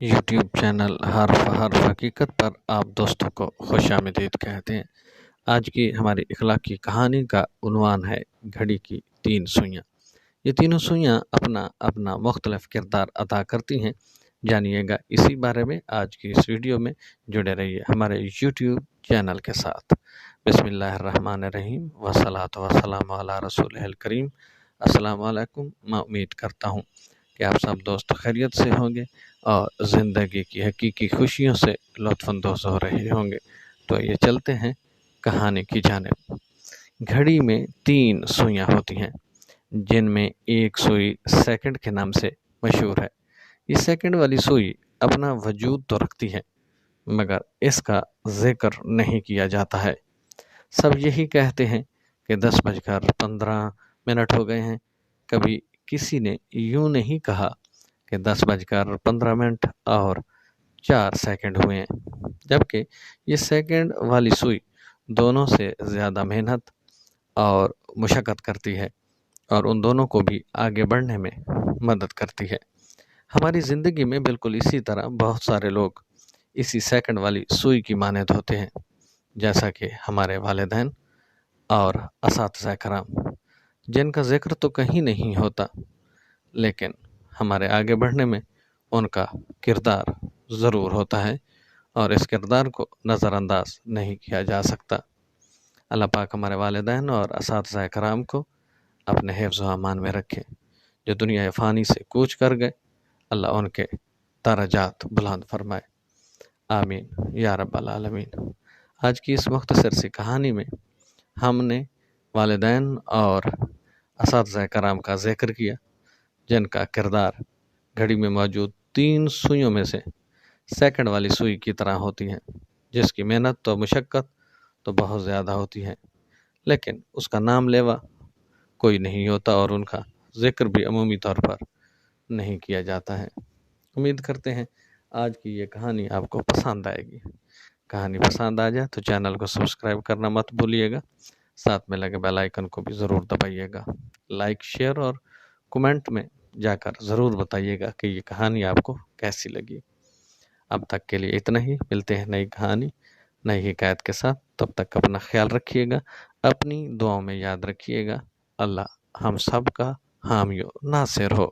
YouTube channel حرف حقیقت پر آپ دوستوں کو خوش آمدید کہتے ہیں۔ آج کی ہماری اخلاقی کہانی کا عنوان ہے گھڑی کی 3 سوئیاں۔ یہ تینوں سوئیاں اپنا اپنا مختلف کردار ادا کرتی ہیں۔ جانیے گا اسی بارے میں آج کی اس ویڈیو میں، جڑے رہیے ہمارے یوٹیوب چینل کے ساتھ۔ بسم اللہ الرحمن الرحیم والصلاۃ والسلام علی رسول الکریم۔ السلام علیکم۔ میں امید کرتا ہوں کہ آپ سب دوست خیریت سے ہوں گے اور زندگی کی حقیقی خوشیوں سے لطف اندوز ہو رہے ہوں گے۔ تو یہ چلتے ہیں کہانی کی جانب۔ گھڑی میں 3 سوئیاں ہوتی ہیں، جن میں ایک سوئی سیکنڈ کے نام سے مشہور ہے۔ یہ سیکنڈ والی سوئی اپنا وجود تو رکھتی ہے، مگر اس کا ذکر نہیں کیا جاتا ہے۔ سب یہی کہتے ہیں کہ 10:15 ہو گئے ہیں۔ کبھی کسی نے یوں نہیں کہا کہ 10:15 اور 4 سیکنڈ ہوئے ہیں، جبکہ یہ سیکنڈ والی سوئی دونوں سے زیادہ محنت اور مشقت کرتی ہے اور ان دونوں کو بھی آگے بڑھنے میں مدد کرتی ہے۔ ہماری زندگی میں بالکل اسی طرح بہت سارے لوگ اسی سیکنڈ والی سوئی کی مانند ہوتے ہیں، جیسا کہ ہمارے والدین اور اساتذہ کرام، جن کا ذکر تو کہیں نہیں ہوتا، لیکن ہمارے آگے بڑھنے میں ان کا کردار ضرور ہوتا ہے اور اس کردار کو نظر انداز نہیں کیا جا سکتا۔ اللہ پاک ہمارے والدین اور اساتذہ کرام کو اپنے حفظ و امان میں رکھے۔ جو دنیا فانی سے کوچ کر گئے، اللہ ان کے درجات بلند فرمائے، آمین یا رب العالمین۔ آج کی اس مختصر سی کہانی میں ہم نے والدین اور اساتذہ کرام کا ذکر کیا، جن کا کردار گھڑی میں موجود 3 سوئیوں میں سے سیکنڈ والی سوئی کی طرح ہوتی ہیں، جس کی محنت تو مشقت تو بہت زیادہ ہوتی ہے، لیکن اس کا نام لیوا کوئی نہیں ہوتا اور ان کا ذکر بھی عمومی طور پر نہیں کیا جاتا ہے۔ امید کرتے ہیں آج کی یہ کہانی آپ کو پسند آئے گی۔ کہانی پسند آ جائے تو چینل کو سبسکرائب کرنا مت بھولیے گا، ساتھ میں لگے بیل آئیکن کو بھی ضرور دبائیے گا۔ لائک، شیئر اور کومنٹ میں جا کر ضرور بتائیے گا کہ یہ کہانی آپ کو کیسی لگی۔ اب تک کے لیے اتنا ہی، ملتے ہیں نئی کہانی نئی حکایت کے ساتھ۔ تب تک اپنا خیال رکھیے گا، اپنی دعاؤں میں یاد رکھیے گا۔ اللہ ہم سب کا حامی و ناصر ہو۔